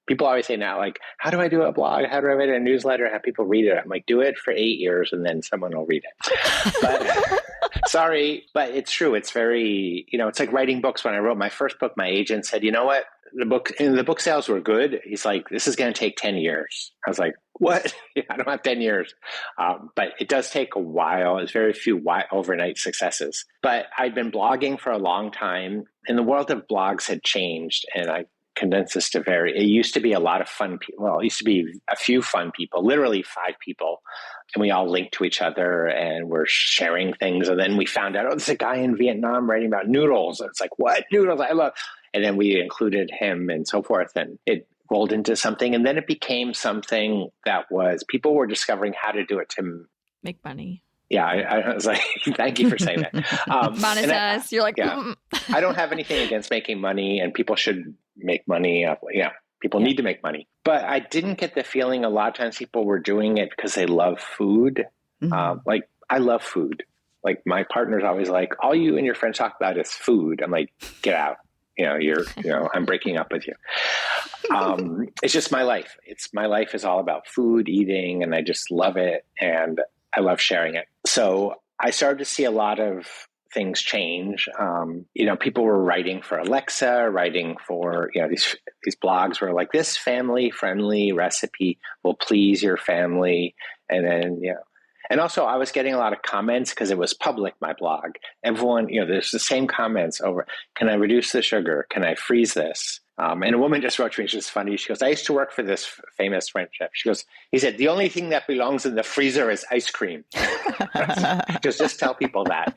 People always say now, like, how do I do a blog? How do I write a newsletter? Have people read it? I'm like, do it for 8 years and then someone will read it. But sorry, but it's true. It's very, it's like writing books. When I wrote my first book, my agent said, you know what? The book sales were good. He's like, this is going to take 10 years. I was like, what? I don't have 10 years. But it does take a while. There's very few overnight successes. But I'd been blogging for a long time and the world of blogs had changed. And I condensed this to it used to be a lot of fun people. Well, it used to be a few fun people, literally 5 people. And we all linked to each other and we're sharing things. And then we found out, there's a guy in Vietnam writing about noodles. And it's like, what? Noodles? I love. And then we included him and so forth. And it rolled into something. And then it became something that was, people were discovering how to do it to make money. Yeah, I was like, thank you for saying that. Monetize. You're like, I don't have anything against making money and people should make money. People need to make money. But I didn't get the feeling a lot of times people were doing it because they love food. Like, I love food. Like, my partner's always like, all you and your friends talk about is food. I'm like, get out. I'm breaking up with you. It's just my life. My life is all about food, eating, and I just love it. And I love sharing it. So I started to see a lot of things change. People were writing for Alexa, writing for, these blogs were like, this family friendly recipe will please your family. And then, and also I was getting a lot of comments because it was public, my blog. Everyone, there's the same comments over, can I reduce the sugar? Can I freeze this? And a woman just wrote to me, she's funny. She goes, I used to work for this famous French chef. She goes, he said, the only thing that belongs in the freezer is ice cream. just tell people that.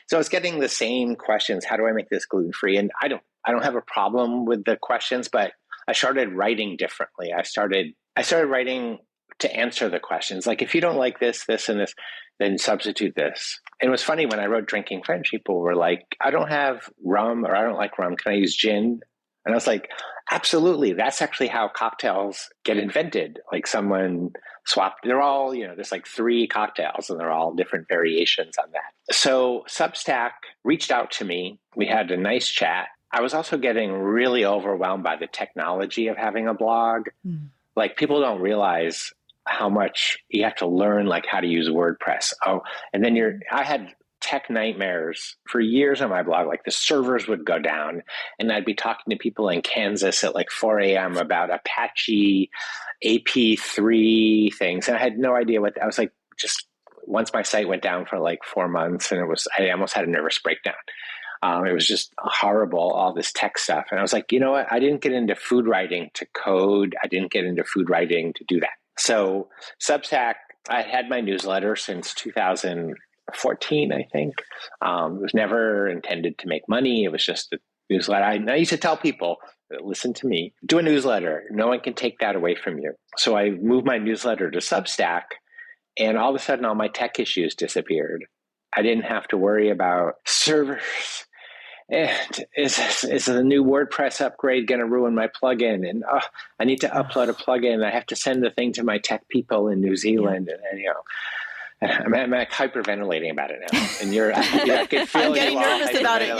So I was getting the same questions. How do I make this gluten-free? And I don't have a problem with the questions, but I started writing differently. I started writing to answer the questions. Like, if you don't like this, this, and this, then substitute this. And it was funny when I wrote Drinking French, people were like, I don't have rum, or I don't like rum. Can I use gin? And I was like, absolutely. That's actually how cocktails get invented. Like, someone swapped, they're all, there's like 3 cocktails and they're all different variations on that. So Substack reached out to me. We had a nice chat. I was also getting really overwhelmed by the technology of having a blog. Like, people don't realize how much you have to learn, like how to use WordPress. Oh, and then I had tech nightmares for years on my blog. Like, the servers would go down and I'd be talking to people in Kansas at like 4 a.m. about Apache AP3 things. And I had no idea I was like, just once my site went down for like 4 months, and I almost had a nervous breakdown. It was just horrible, all this tech stuff. And I was like, you know what? I didn't get into food writing to code. I didn't get into food writing to do that. So Substack, I had my newsletter since 2014, I think. It was never intended to make money. It was just a newsletter. I used to tell people, listen to me, do a newsletter. No one can take that away from you. So I moved my newsletter to Substack, and all of a sudden all my tech issues disappeared. I didn't have to worry about servers. And is the new WordPress upgrade going to ruin my plugin? And I need to upload a plugin. I have to send the thing to my tech people in New Zealand. And I'm like hyperventilating about it now. And I can feel I'm getting nervous about it.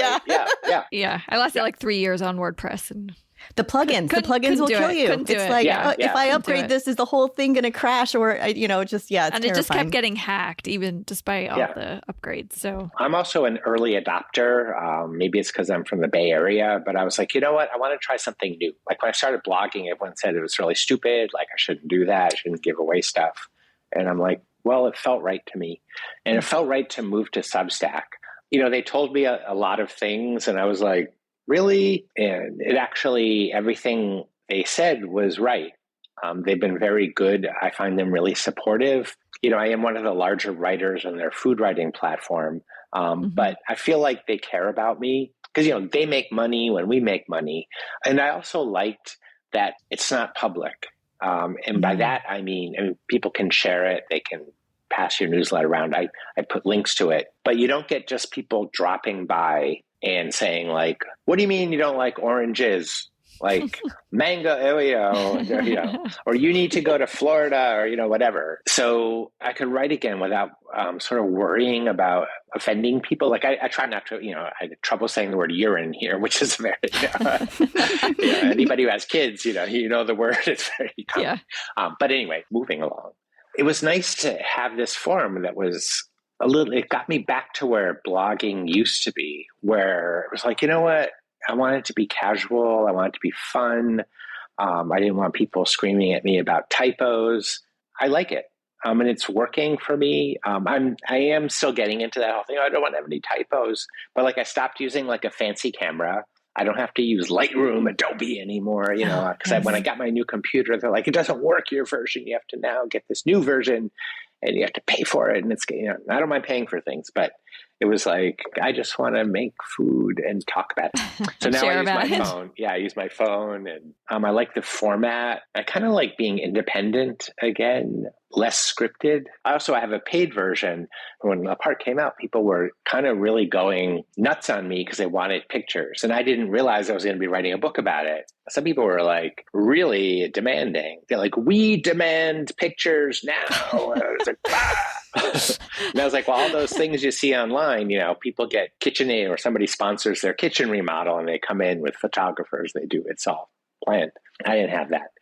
Yeah. Yeah. I lasted like 3 years on WordPress, and the plugins will kill you. It's like, if I upgrade this, is the whole thing going to crash? Or, it's and it just terrifying. kept getting hacked, even despite all the upgrades. So I'm also an early adopter. Maybe it's because I'm from the Bay Area, but I was like, you know what? I want to try something new. Like, when I started blogging, everyone said it was really stupid. Like, I shouldn't do that. I shouldn't give away stuff. And I'm like, well, it felt right to me. And it felt right to move to Substack. They told me a lot of things, and I was like, really? And it actually, everything they said was right. They've been very good. I find them really supportive. I am one of the larger writers on their food writing platform, but I feel like they care about me because, they make money when we make money. And I also liked that it's not public. And by that, I mean, people can share it. They can pass your newsletter around. I put links to it, but you don't get just people dropping by and saying like, what do you mean you don't like oranges? Like mango, or you need to go to Florida, or, whatever. So I could write again without sort of worrying about offending people. Like I try not to, I had trouble saying the word urine here, which is very, anybody who has kids, the word is very common. Yeah. But anyway, moving along. It was nice to have this forum that was it got me back to where blogging used to be, where it was like, you know what? I want it to be casual. I want it to be fun. I didn't want people screaming at me about typos. I like it. And it's working for me. I am still getting into that whole thing. I don't want to have any typos, but like I stopped using like a fancy camera. I don't have to use Lightroom, Adobe anymore, because when I got my new computer, they're like, it doesn't work, your version. You have to now get this new version and you have to pay for it. And it's, I don't mind paying for things, but it was like, I just want to make food and talk about it. So now I use my phone. Yeah, I use my phone, and I like the format. I kind of like being independent again. less scripted. I have a paid version. When the part came out, people were kind of really going nuts on me because they wanted pictures. And I didn't realize I was going to be writing a book about it. Some people were like really demanding. They're like, we demand pictures now. And I was like, and I was like, well, all those things you see online, people get KitchenAid or somebody sponsors their kitchen remodel and they come in with photographers. They do. It's all planned. I didn't have that.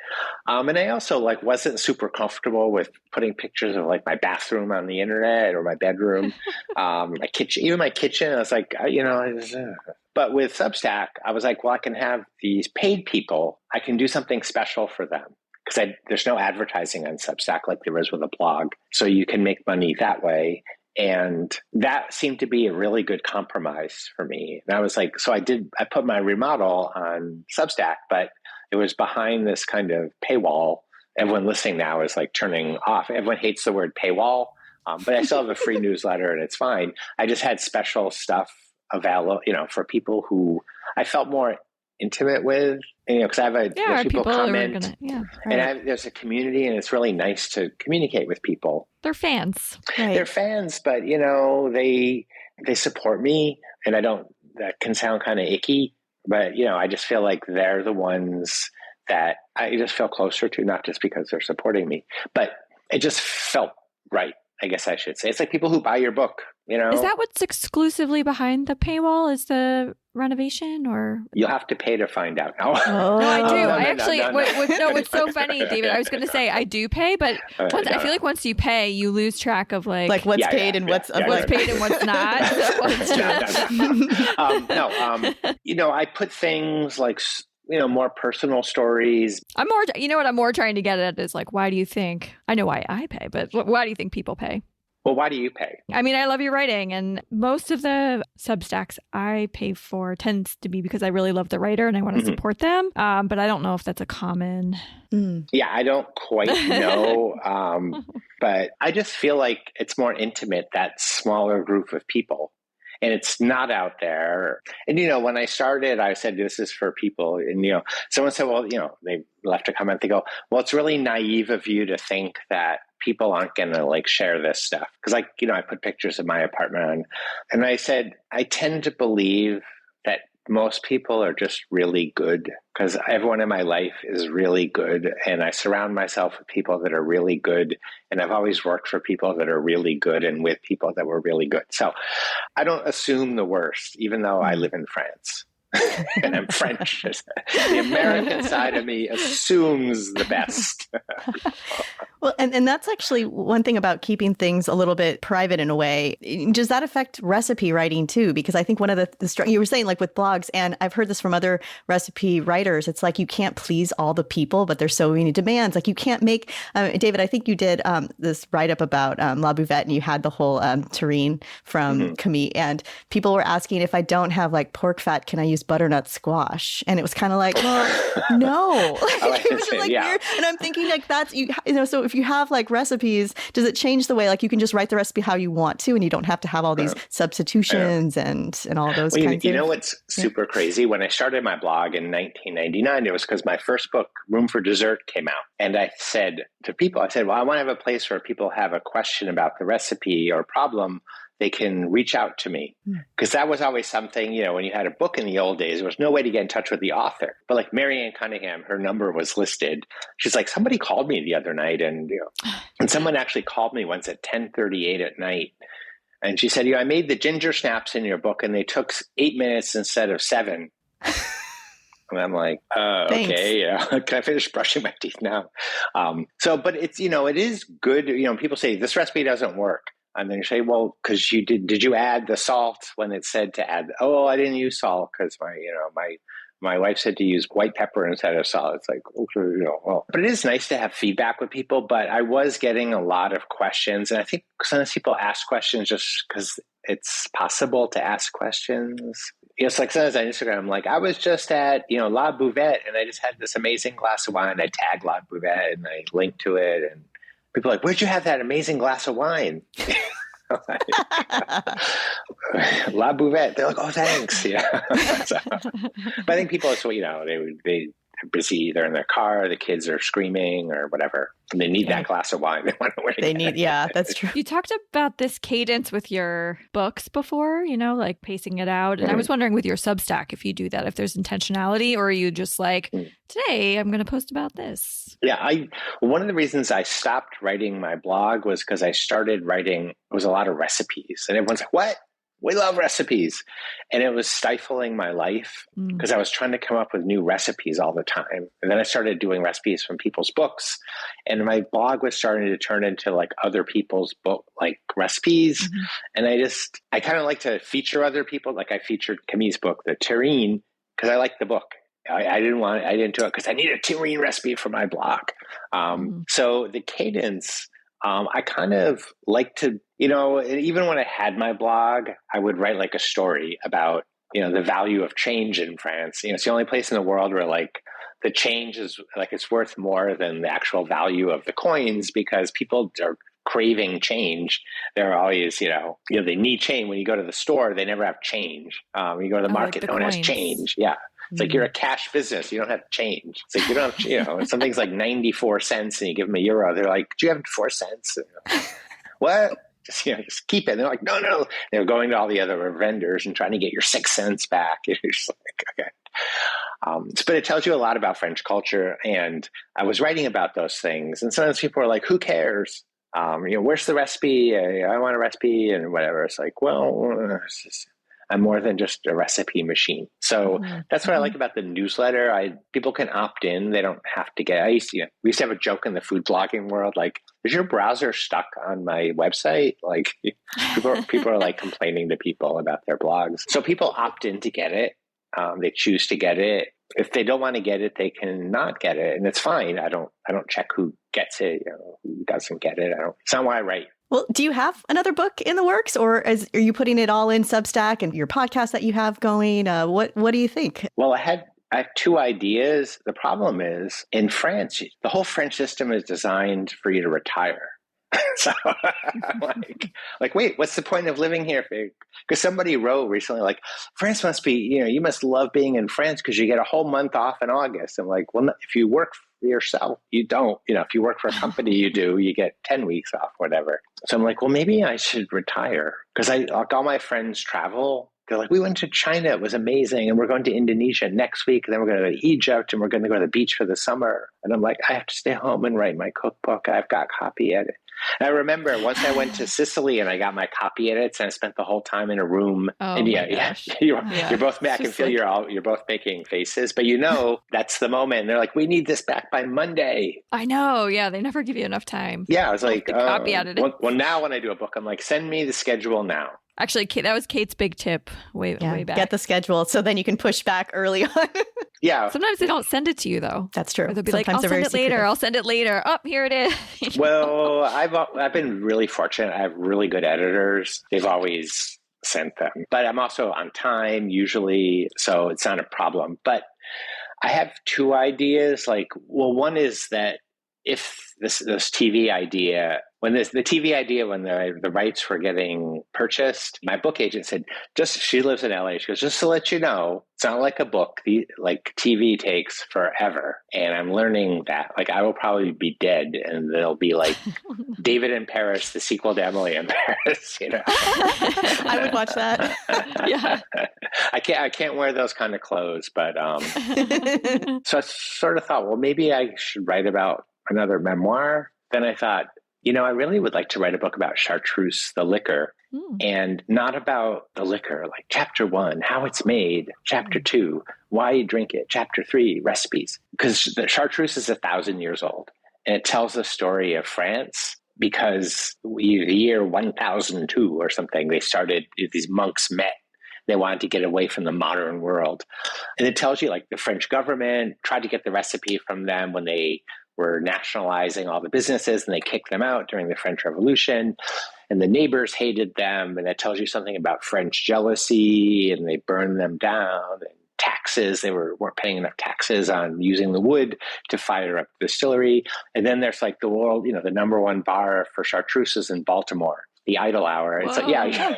And I also wasn't super comfortable with putting pictures of my bathroom on the internet or my bedroom, my kitchen, even my kitchen. I was like, but with Substack, I was like, well, I can have these paid people. I can do something special for them because there's no advertising on Substack like there is with a blog. So you can make money that way. And that seemed to be a really good compromise for me. And I was like, I put my remodel on Substack, but it was behind this kind of paywall. Everyone listening now is turning off. Everyone hates the word paywall, but I still have a free newsletter and it's fine. I just had special stuff available, for people who I felt more intimate with, because I have people comment, and there's a community, and it's really nice to communicate with people. They're fans, right? They're fans, but they support me, and that can sound kind of icky, but I just feel like they're the ones that I just feel closer to, not just because they're supporting me, but it just felt right. I guess I should say it's like people who buy your book. Is that what's exclusively behind the paywall? Is the renovation, or you'll have to pay to find out? No, no, I do. What's so funny, David? I was going to say I do pay, but I feel like once you pay, you lose track of what's paid and what's paid and what's not. I put things more personal stories. I'm more trying to get at is why do you think, I know why I pay, but why do you think people pay? Well, why do you pay? I mean, I love your writing, and most of the Substacks I pay for tends to be because I really love the writer and I want to support them. But I don't know if that's a common. Yeah, I don't quite know. But I just feel like it's more intimate, that smaller group of people. And it's not out there. And, when I started, I said, this is for people. And, someone said, well, they left a comment. They go, well, it's really naive of you to think that people aren't going to share this stuff. Because I put pictures of my apartment on. And I said, I tend to believe that most people are just really good because everyone in my life is really good. And I surround myself with people that are really good. And I've always worked for people that are really good and with people that were really good. So I don't assume the worst, even though I live in France. And I'm French. The American side of me assumes the best. Well, and that's actually one thing about keeping things a little bit private in a way. Does that affect recipe writing too? Because I think one of the you were saying with blogs, and I've heard this from other recipe writers, it's you can't please all the people, but there's so many demands. You can't make, David, I think you did this write-up about La Bouvette, and you had the whole terrine from Camille, and people were asking, if I don't have pork fat, can I use butternut squash? And it was kind of well, no. It was just weird. And I'm thinking that's, so if you have recipes, does it change the way you can just write the recipe how you want to, and you don't have to have all these substitutions and all those kinds of... You know what's super crazy? When I started my blog in 1999, it was because my first book, Room for Dessert, came out. And I said to people, well, I want to have a place where people have a question about the recipe or problem, they can reach out to me. Because that was always something, when you had a book in the old days, there was no way to get in touch with the author. But Marianne Cunningham, her number was listed. She's like, somebody called me the other night, and and someone actually called me once at 10:38 at night. And she said, I made the ginger snaps in your book, and they took 8 minutes instead of 7. And I'm like, okay, can I finish brushing my teeth now? But it's, it is good. People say this recipe doesn't work. And then you say, well, because did you add the salt when it said to add? Oh, I didn't use salt because my wife said to use white pepper instead of salt. It's okay, well. But it is nice to have feedback with people. But I was getting a lot of questions. And I think sometimes people ask questions just because it's possible to ask questions. Sometimes on Instagram, I was just at, La Bouvette, and I just had this amazing glass of wine. I tagged La Bouvette and I linked to it, and people are like, where'd you have that amazing glass of wine? La Bouvette. They're like, oh, thanks. Yeah. But I think people, they busy, they're in their car, the kids are screaming or whatever, and they need that glass of wine. They want to win. They need, yeah, that's true. You talked about this cadence with your books before, like pacing it out. And I was wondering with your Substack, if you do that, if there's intentionality, or are you just like, today I'm going to post about this? Yeah, one of the reasons I stopped writing my blog was because I started writing, it was a lot of recipes. And everyone's like, what? We love recipes. And it was stifling my life because I was trying to come up with new recipes all the time. And then I started doing recipes from people's books. And my blog was starting to turn into like other people's book, like recipes. And I kind of like to feature other people. Like I featured Camille's book, The Terrine, because I liked the book. I didn't do it because I need a terrine recipe for my blog. So the cadence, I kind of like to, even when I had my blog, I would write like a story about, the value of change in France. It's the only place in the world where like the change is like, it's worth more than the actual value of the coins because people are craving change. They're always, they need change. When you go to the store, they never have change. When you go to the market, like no one has change. Yeah. It's like you're a cash business. You don't have change. It's like you don't have, something's like 94 cents and you give them €1. They're like, do you have 4 cents? What? Just keep it. And they're like, no. They're going to all the other vendors and trying to get your 6 cents back. You're just like, okay. But it tells you a lot about French culture. And I was writing about those things. And sometimes people are like, who cares? Where's the recipe? I want a recipe and whatever. It's like, well, I'm more than just a recipe machine. So that's what I like about the newsletter. People can opt in. They don't have to get, we used to have a joke in the food blogging world. Like, is your browser stuck on my website? Like people are like complaining to people about their blogs. So people opt in to get it. They choose to get it. If they don't want to get it, they can not get it. And it's fine. I don't check who gets it, who doesn't get it. It's not why I write. Well, do you have another book in the works, or are you putting it all in Substack and your podcast that you have going? What do you think? Well, I have 2 ideas. The problem is in France, the whole French system is designed for you to retire. So I'm like, wait, what's the point of living here? Because somebody wrote recently, like, France must be, you must love being in France because you get a whole month off in August. I'm like, well, if you work for yourself, you don't. If you work for a company, you do. You get 10 weeks off, whatever. So I'm like, well, maybe I should retire because all my friends travel. They're like, we went to China. It was amazing. And we're going to Indonesia next week. And then we're going to go to Egypt and we're going to go to the beach for the summer. And I'm like, I have to stay home and write my cookbook. I've got copy edit. And I remember once I went to Sicily and I got my copy edits and I spent the whole time in a room. Oh, and you're both, I can feel you're both making faces, but that's the moment. They're like, we need this back by Monday. I know. Yeah. They never give you enough time. Yeah. I was like, copy edited. Well, now when I do a book, I'm like, send me the schedule now. Actually, that was Kate's big tip way back. Get the schedule so then you can push back early on. Yeah. Sometimes they don't send it to you, though. That's true. Or they'll be Sometimes like, I'll send it later. Oh, here it is. Well, I've been really fortunate. I have really good editors. They've always sent them. But I'm also on time usually, so it's not a problem. But I have 2 ideas. Like, well, one is that if this TV idea, when the rights were getting purchased, my book agent said, she lives in LA. She goes, just to let you know, it's not like a book. Like TV takes forever. And I'm learning that, like, I will probably be dead and there'll be like David in Paris, the sequel to Emily in Paris, I would watch that. Yeah. I can't wear those kind of clothes, but so I sort of thought, well, maybe I should write about another memoir. Then I thought, I really would like to write a book about chartreuse, the liquor, and not about the liquor, like chapter 1, how it's made, chapter 2, why you drink it, chapter 3, recipes. Because the chartreuse is 1,000 years old. And it tells the story of France because the year 1002 or something, these monks met. They wanted to get away from the modern world. And it tells you like the French government tried to get the recipe from them when they were nationalizing all the businesses and they kicked them out during the French Revolution. And the neighbors hated them. And that tells you something about French jealousy, and they burned them down. And taxes, they weren't paying enough taxes on using the wood to fire up the distillery. And then there's like the world, the number 1 bar for chartreuse is in Baltimore. the idle hour. It's like, yeah.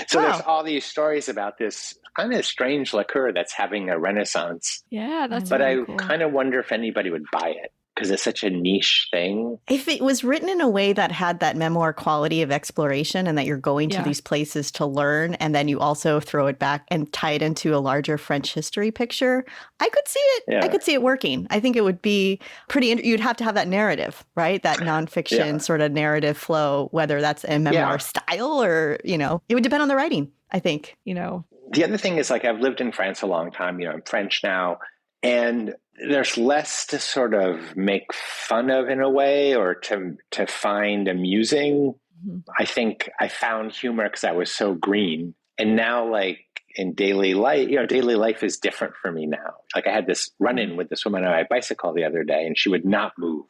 So there's all these stories about this kind of strange liqueur that's having a renaissance. Yeah, that's But really I cool. kind of wonder if anybody would buy it because it's such a niche thing. If it was written in a way that had that memoir quality of exploration and that you're going to these places to learn, and then you also throw it back and tie it into a larger French history picture, I could see it. Yeah. I could see it working. I think it would be pretty, you'd have to have that narrative, right? That nonfiction sort of narrative flow, whether that's a memoir style or, you know, it would depend on the writing, I think. You know, the other thing is, like, I've lived in France a long time, you know, I'm French now, and there's less to sort of make fun of in a way or to find amusing. Mm-hmm. I think I found humor because I was so green. And now, like, in daily life, you know, daily life is different for me now. Like, I had this run-in with this woman on my bicycle the other day, and she would not move.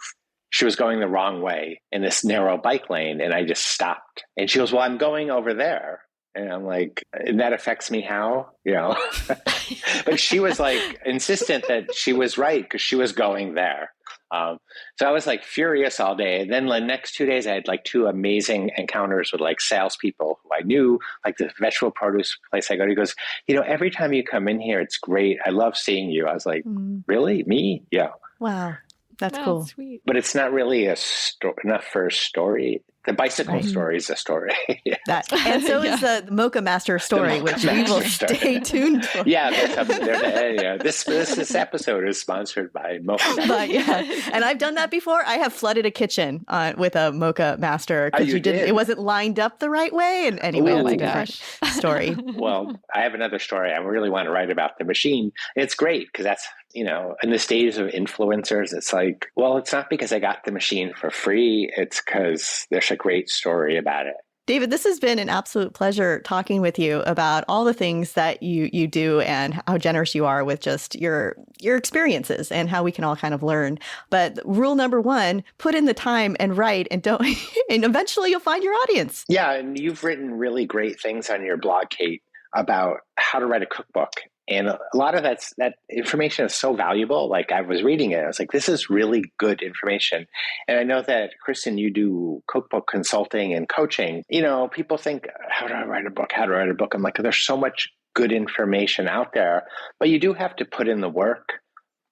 She was going the wrong way in this narrow bike lane, and I just stopped. And she goes, well, I'm going over there. And I'm like, that affects me how? You know? But she was like insistent that she was right because she was going there. So I was like furious all day. And then the next 2 days, I had like 2 amazing encounters with like salespeople who I knew, like the vegetable produce place I go to. He goes, you know, every time you come in here, it's great. I love seeing you. I was like, really? Me? Yeah. Wow. That's cool. Sweet. But it's not really enough for a story. The bicycle story is a story. And so is the Mocha Master story, which we will stay tuned for. Yeah, this episode is sponsored by Mocha Master. And I've done that before. I have flooded a kitchen with a Mocha Master because it wasn't lined up the right way. And anyway, that's a different story. Well, I have another story. I really want to write about the machine. It's great because that's, you know, in this days of influencers, it's like, well, it's not because I got the machine for free. It's because there's a great story about it. David, this has been an absolute pleasure talking with you about all the things that you do and how generous you are with just your experiences and how we can all kind of learn. But rule number 1, put in the time and write and don't, and eventually you'll find your audience. Yeah. And you've written really great things on your blog, Kate, about how to write a cookbook. And a lot of that information is so valuable. Like, I was reading it, I was like, this is really good information. And I know that, Kristin, you do cookbook consulting and coaching. You know, people think, how do I write a book? How do I write a book? I'm like, there's so much good information out there, but you do have to put in the work.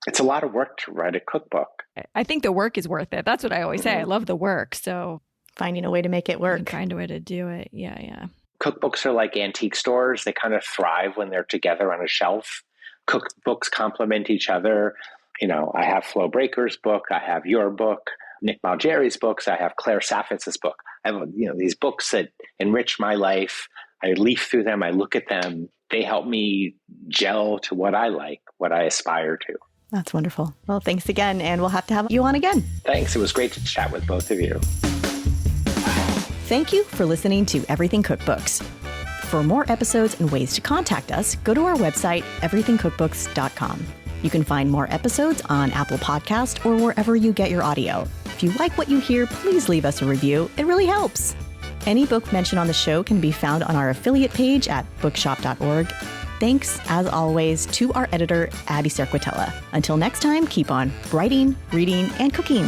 It's a lot of work to write a cookbook. I think the work is worth it. That's what I always say. I love the work. So finding a way to make it work. Find a way to do it. Yeah. Cookbooks are like antique stores. They kind of thrive when they're together on a shelf. Cookbooks complement each other. You know, I have Flo Breaker's book. I have your book, Nick Malgeri's books. I have Claire Saffitz's book. I have, you know, these books that enrich my life. I leaf through them. I look at them. They help me gel to what I like, what I aspire to. That's wonderful. Well, thanks again. And we'll have to have you on again. Thanks. It was great to chat with both of you. Thank you for listening to Everything Cookbooks. For more episodes and ways to contact us, go to our website, everythingcookbooks.com. You can find more episodes on Apple Podcast or wherever you get your audio. If you like what you hear, please leave us a review. It really helps. Any book mentioned on the show can be found on our affiliate page at bookshop.org. Thanks, as always, to our editor, Abby Serquitella. Until next time, keep on writing, reading, and cooking.